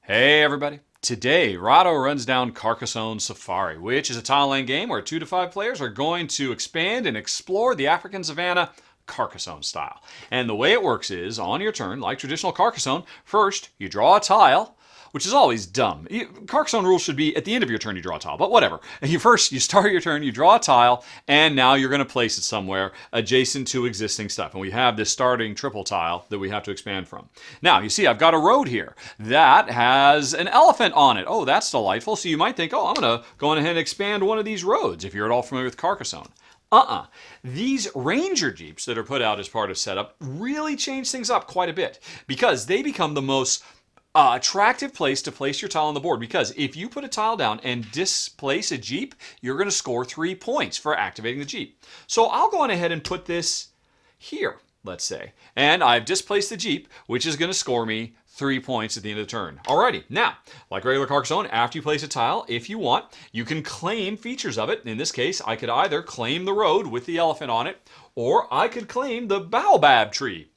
Hey everybody. Today, Rahdo runs down Carcassonne Safari, which is a tile laying game where 2 to 5 players are going to expand and explore the African savanna Carcassonne style. And the way it works is, on your turn, like traditional Carcassonne, first you draw a tile, which is always dumb. Carcassonne rules should be at the end of your turn you draw a tile, but whatever. You start your turn, you draw a tile, and now you're going to place it somewhere adjacent to existing stuff. And we have this starting triple tile that we have to expand from. Now, you see, I've got a road here that has an elephant on it. Oh, that's delightful. So you might think, oh, I'm going to go on ahead and expand one of these roads if you're at all familiar with Carcassonne. These Ranger Jeeps that are put out as part of setup really change things up quite a bit because they become the most attractive place to place your tile on the board, because if you put a tile down and displace a Jeep, you're going to score 3 points for activating the Jeep. So I'll go on ahead and put this here, let's say, and I've displaced the Jeep, which is going to score me 3 points at the end of the turn. Alrighty, now, like regular Carcassonne, after you place a tile, if you want, you can claim features of it. In this case, I could either claim the road with the elephant on it, or I could claim the baobab tree,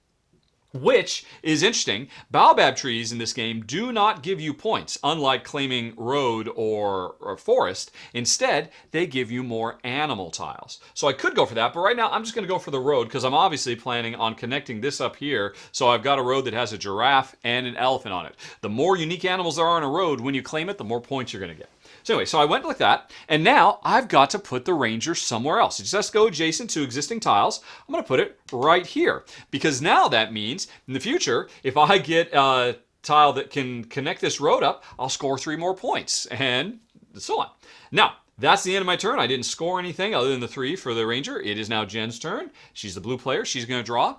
which is interesting. Baobab trees in this game do not give you points, unlike claiming road or forest. Instead, they give you more animal tiles. So I could go for that, but right now I'm just going to go for the road because I'm obviously planning on connecting this up here. So I've got a road that has a giraffe and an elephant on it. The more unique animals there are on a road, when you claim it, the more points you're going to get. So anyway, so I went like that, and now I've got to put the Ranger somewhere else. It just has to go adjacent to existing tiles. I'm going to put it right here, because now that means in the future, if I get a tile that can connect this road up, I'll score 3 more points, and so on. Now, that's the end of my turn. I didn't score anything other than the 3 for the Ranger. It is now Jen's turn. She's the blue player. She's going to draw.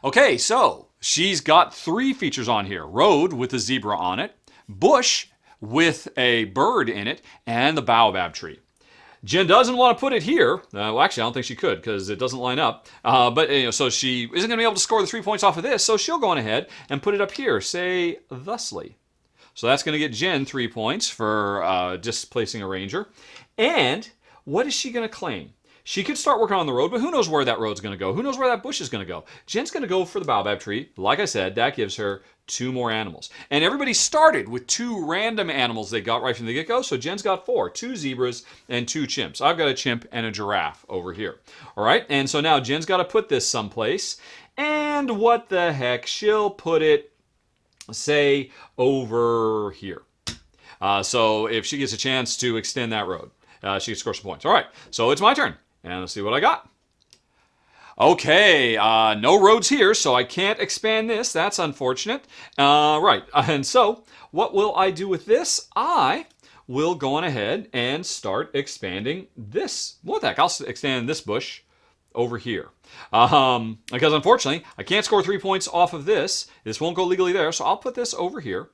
Okay, so she's got 3 features on here. Road with a zebra on it, bush with a bird in it, and the baobab tree. Jen doesn't want to put it here. Well, actually, I don't think she could because it doesn't line up. So she isn't going to be able to score the 3 points off of this, so she'll go on ahead and put it up here, say, thusly. So that's going to get Jen 3 points for displacing a Ranger. And what is she going to claim? She could start working on the road, but who knows where that road's going to go? Who knows where that bush is going to go? Jen's going to go for the baobab tree. Like I said, that gives her 2 more animals. And everybody started with 2 random animals they got right from the get-go. So Jen's got 4, 2 zebras and 2 chimps. I've got a chimp and a giraffe over here. All right, and so now Jen's got to put this someplace. And what the heck? She'll put it, say, over here. So if she gets a chance to extend that road, she can score some points. All right, so it's my turn. And let's see what I got. Okay, no roads here, so I can't expand this. That's unfortunate. Right, and so what will I do with this? I will go on ahead and start expanding this. What the heck? I'll extend this bush over here. Because unfortunately, I can't score 3 points off of this. This won't go legally there, so I'll put this over here.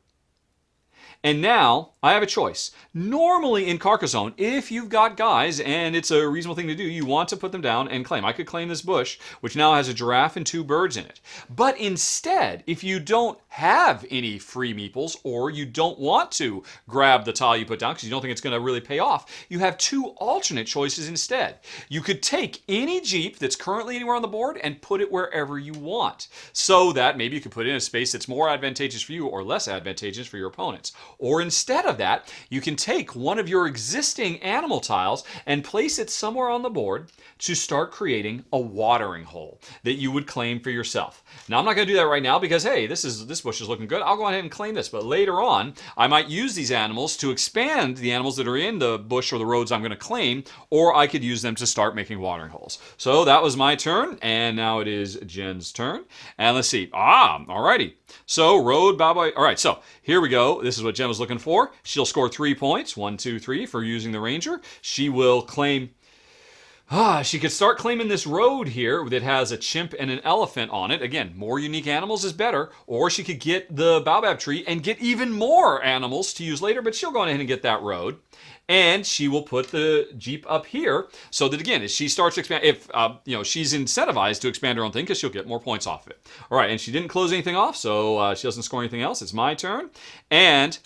And now I have a choice. Normally in Carcassonne, if you've got guys and it's a reasonable thing to do, you want to put them down and claim. I could claim this bush, which now has a giraffe and 2 birds in it. But instead, if you don't have any free meeples, or you don't want to grab the tile you put down because you don't think it's going to really pay off, you have 2 alternate choices instead. You could take any Jeep that's currently anywhere on the board and put it wherever you want, so that maybe you could put it in a space that's more advantageous for you or less advantageous for your opponents. Or instead of that, you can take one of your existing animal tiles and place it somewhere on the board to start creating a watering hole that you would claim for yourself. Now, I'm not going to do that right now because, hey, this bush is looking good. I'll go ahead and claim this. But later on, I might use these animals to expand the animals that are in the bush or the roads I'm going to claim, or I could use them to start making watering holes. So that was my turn, and now it is Jen's turn. And let's see. Alrighty. So road, bye-bye. All right, so here we go. This is what Jen was looking for. She'll score 3 points, 1, 2, 3, for using the Ranger. She will claim... she could start claiming this road here that has a chimp and an elephant on it. Again, more unique animals is better. Or she could get the baobab tree and get even more animals to use later, but she'll go on ahead and get that road. And she will put the Jeep up here so that, again, as she starts to expand, if she's incentivized to expand her own thing because she'll get more points off of it. All right, and she didn't close anything off, so she doesn't score anything else. It's my turn. And,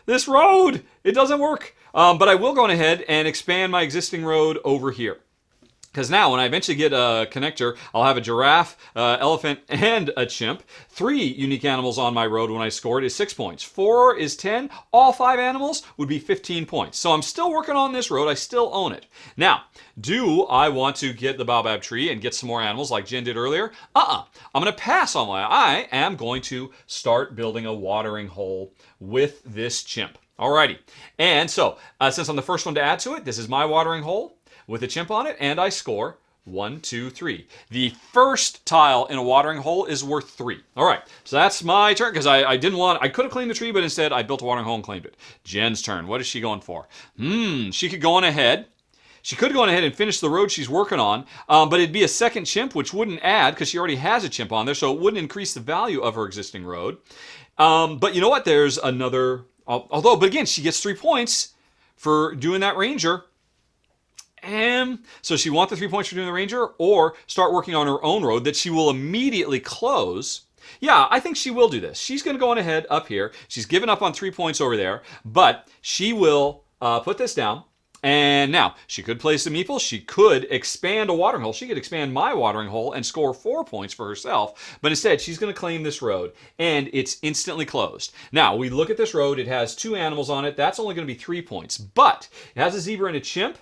this road, it doesn't work. But I will go on ahead and expand my existing road over here. Because now, when I eventually get a connector, I'll have a giraffe, elephant, and a chimp. 3 unique animals on my road when I scored is 6 points. 4 is 10. All 5 animals would be 15 points. So I'm still working on this road. I still own it. Now, do I want to get the baobab tree and get some more animals like Jen did earlier? I'm going to pass on that. I am going to start building a watering hole with this chimp. Alrighty. And so, since I'm the first one to add to it, this is my watering hole with a chimp on it, and I score 1, 2, 3. The first tile in a watering hole is worth 3. All right, so that's my turn because I could have claimed the tree, but instead I built a watering hole and claimed it. Jen's turn. What is she going for? She could go on ahead. She could go on ahead and finish the road she's working on, but it'd be a second chimp, which wouldn't add because she already has a chimp on there, so it wouldn't increase the value of her existing road. But you know what? There's another. But again, she gets 3 points for doing that ranger. And so she wants the 3 points for doing the ranger or start working on her own road that she will immediately close. Yeah, I think she will do this. She's going to go on ahead up here. She's given up on 3 points over there, but she will put this down. And now, she could place the meeple. She could expand a watering hole. She could expand my watering hole and score 4 points for herself. But instead, she's going to claim this road, and it's instantly closed. Now, we look at this road. It has 2 animals on it. That's only going to be 3 points. But it has a zebra and a chimp.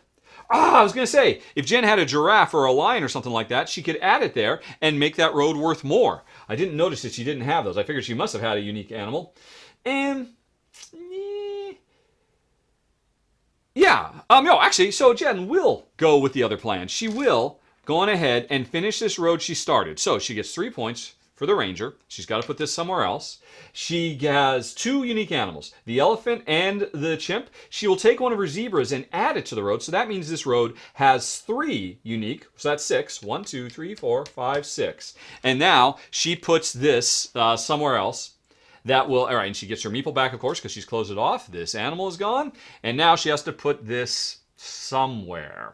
I was going to say, if Jen had a giraffe or a lion or something like that, she could add it there and make that road worth more. I didn't notice that she didn't have those. I figured she must have had a unique animal. And, no, actually, so Jen will go with the other plan. She will go on ahead and finish this road she started. So she gets 3 points for the ranger. She's got to put this somewhere else. She has 2 unique animals, the elephant and the chimp. She will take one of her zebras and add it to the road. So that means this road has 3 unique. So that's 6. 1, 2, 3, 4, 5, 6. And now she puts this somewhere else. That will, all right, and she gets her meeple back, of course, because she's closed it off. This animal is gone. And now she has to put this somewhere.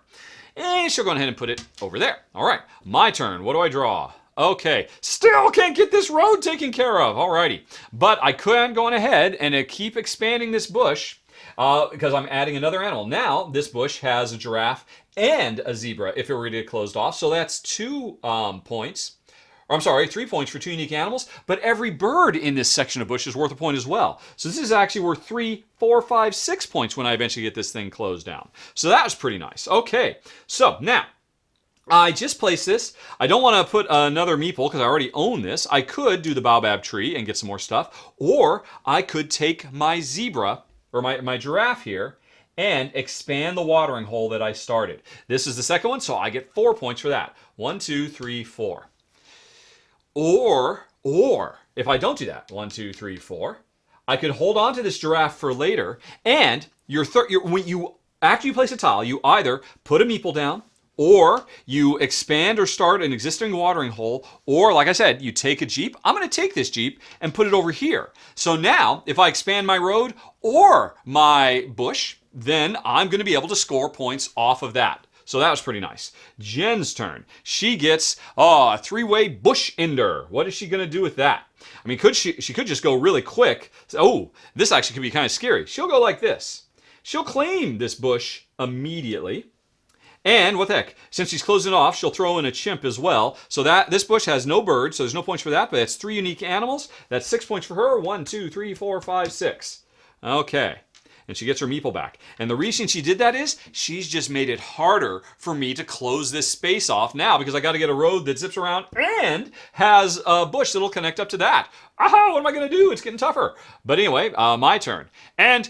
And she'll go ahead and put it over there. All right, my turn. What do I draw? Okay, still can't get this road taken care of. Alrighty, but I could go on ahead and keep expanding this bush because I'm adding another animal. Now, this bush has a giraffe and a zebra if it were to get closed off. So that's 2 points. Or I'm sorry, 3 points for 2 unique animals. But every bird in this section of bush is worth a point as well. So this is actually worth 3, 4, 5, 6 points when I eventually get this thing closed down. So that was pretty nice. Okay, so now, I just placed this. I don't want to put another meeple because I already own this. I could do the baobab tree and get some more stuff. Or I could take my zebra, or my giraffe here, and expand the watering hole that I started. This is the second one, so I get 4 points for that. 1, 2, 3, 4. Or, if I don't do that, 1, 2, 3, 4, I could hold on to this giraffe for later, and after you place a tile, you either put a meeple down, or you expand or start an existing watering hole, or like I said, you take a Jeep. I'm going to take this Jeep and put it over here. So now, if I expand my road or my bush, then I'm going to be able to score points off of that. So that was pretty nice. Jen's turn. She gets a 3-way bush ender. What is she going to do with that? I mean, she could just go really quick. Oh, this actually could be kind of scary. She'll go like this. She'll claim this bush immediately. And what the heck, since she's closing it off, she'll throw in a chimp as well. So that this bush has no birds, so there's no points for that, but that's 3 unique animals. That's 6 points for her. 1, 2, 3, 4, 5, 6. Okay. And she gets her meeple back. And the reason she did that is she's just made it harder for me to close this space off now because I got to get a road that zips around and has a bush that'll connect up to that. Aha, what am I going to do? It's getting tougher. But anyway, my turn. And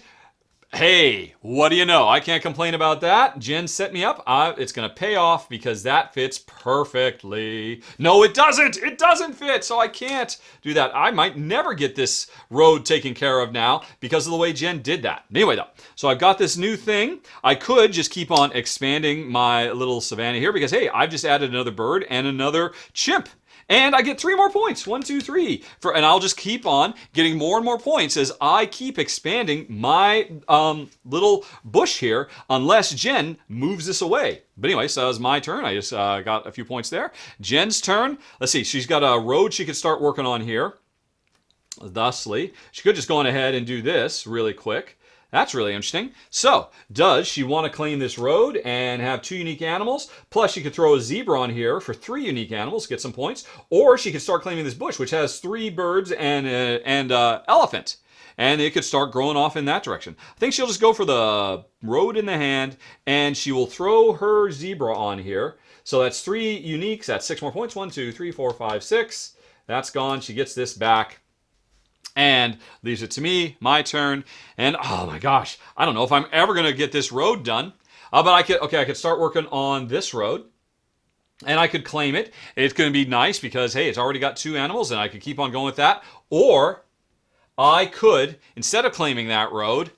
hey, what do you know? I can't complain about that. Jen set me up. It's going to pay off because that fits perfectly. No, it doesn't. It doesn't fit, so I can't do that. I might never get this road taken care of now because of the way Jen did that. Anyway, though, so I've got this new thing. I could just keep on expanding my little savanna here because, hey, I've just added another bird and another chimp. And I get 3 more points. 1, 2, 3. And I'll just keep on getting more and more points as I keep expanding my little bush here, unless Jen moves this away. But anyway, so that was my turn. I just got a few points there. Jen's turn. Let's see. She's got a road she could start working on here. Thusly, she could just go on ahead and do this really quick. That's really interesting. So, does she want to claim this road and have 2 unique animals? Plus, she could throw a zebra on here for 3 unique animals, get some points. Or she could start claiming this bush, which has 3 birds and elephant. And it could start growing off in that direction. I think she'll just go for the road in the hand, and she will throw her zebra on here. So that's 3 uniques. That's 6 more points. 1, 2, 3, 4, 5, 6. That's gone. She gets this back. And leaves it to me, my turn. And oh my gosh, I don't know if I'm ever going to get this road done. But I could start working on this road. And I could claim it. It's going to be nice because, hey, it's already got 2 animals and I could keep on going with that. Or I could, instead of claiming that road,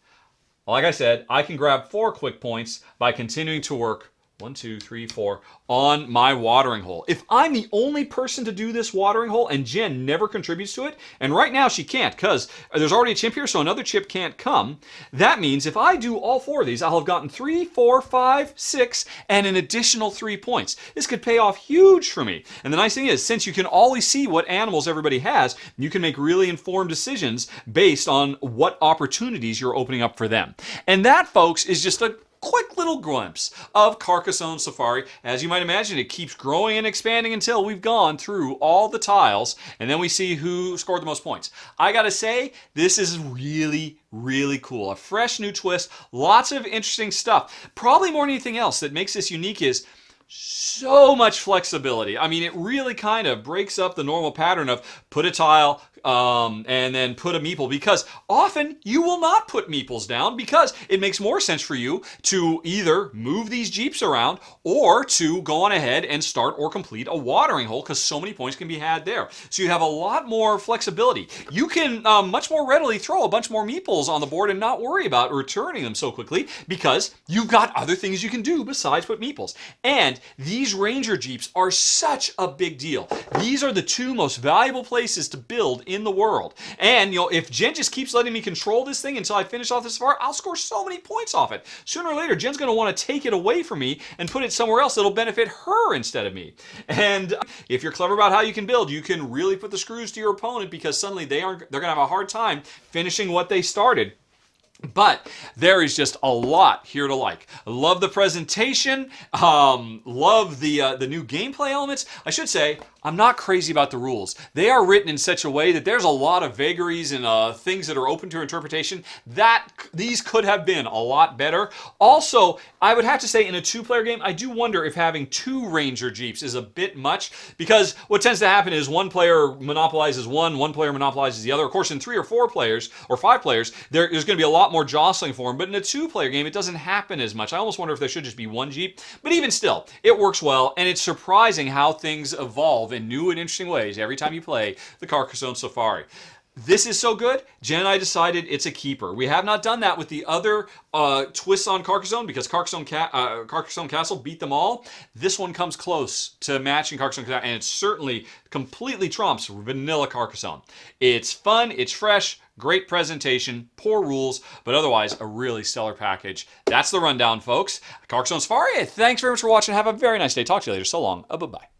like I said, I can grab 4 quick points by continuing to work 1, 2, 3, 4 on my watering hole. If I'm the only person to do this watering hole and Jen never contributes to it, and right now she can't because there's already a chimp here, so another chimp can't come, that means if I do all 4 of these, I'll have gotten 3, 4, 5, 6, and an additional 3 points. This could pay off huge for me. And the nice thing is, since you can always see what animals everybody has, you can make really informed decisions based on what opportunities you're opening up for them. And that, folks, is just a quick little glimpse of Carcassonne Safari. As you might imagine, it keeps growing and expanding until we've gone through all the tiles, and then we see who scored the most points. I gotta say, this is really, really cool. A fresh new twist, lots of interesting stuff. Probably more than anything else that makes this unique is so much flexibility. I mean, it really kind of breaks up the normal pattern of put a tile, and then put a meeple, because often you will not put meeples down because it makes more sense for you to either move these Jeeps around or to go on ahead and start or complete a watering hole because so many points can be had there. So you have a lot more flexibility. You can much more readily throw a bunch more meeples on the board and not worry about returning them so quickly because you've got other things you can do besides put meeples. And these Ranger Jeeps are such a big deal. These are the 2 most valuable places to build in the world. And, you know, if Jen just keeps letting me control this thing until I finish off this far, I'll score so many points off it. Sooner or later, Jen's going to want to take it away from me and put it somewhere else that'll benefit her instead of me. And if you're clever about how you can build, you can really put the screws to your opponent because suddenly they're going to have a hard time finishing what they started. But there is just a lot here to like. Love the presentation. Love the new gameplay elements. I should say, I'm not crazy about the rules. They are written in such a way that there's a lot of vagaries and things that are open to interpretation. That these could have been a lot better. Also, I would have to say in a 2-player game, I do wonder if having 2 Ranger Jeeps is a bit much because what tends to happen is one player monopolizes one player monopolizes the other. Of course, in 3 or 4 players or 5 players, there's going to be a lot more jostling for them. But in a 2-player game, it doesn't happen as much. I almost wonder if there should just be 1 Jeep. But even still, it works well, and it's surprising how things evolve in new and interesting ways every time you play the Carcassonne Safari. This is so good, Jen and I decided it's a keeper. We have not done that with the other twists on Carcassonne because Carcassonne Castle beat them all. This one comes close to matching Carcassonne Castle, and it certainly completely trumps vanilla Carcassonne. It's fun, it's fresh, great presentation, poor rules, but otherwise a really stellar package. That's the rundown, folks. Carcassonne Safari, thanks very much for watching. Have a very nice day. Talk to you later. So long. Bye-bye.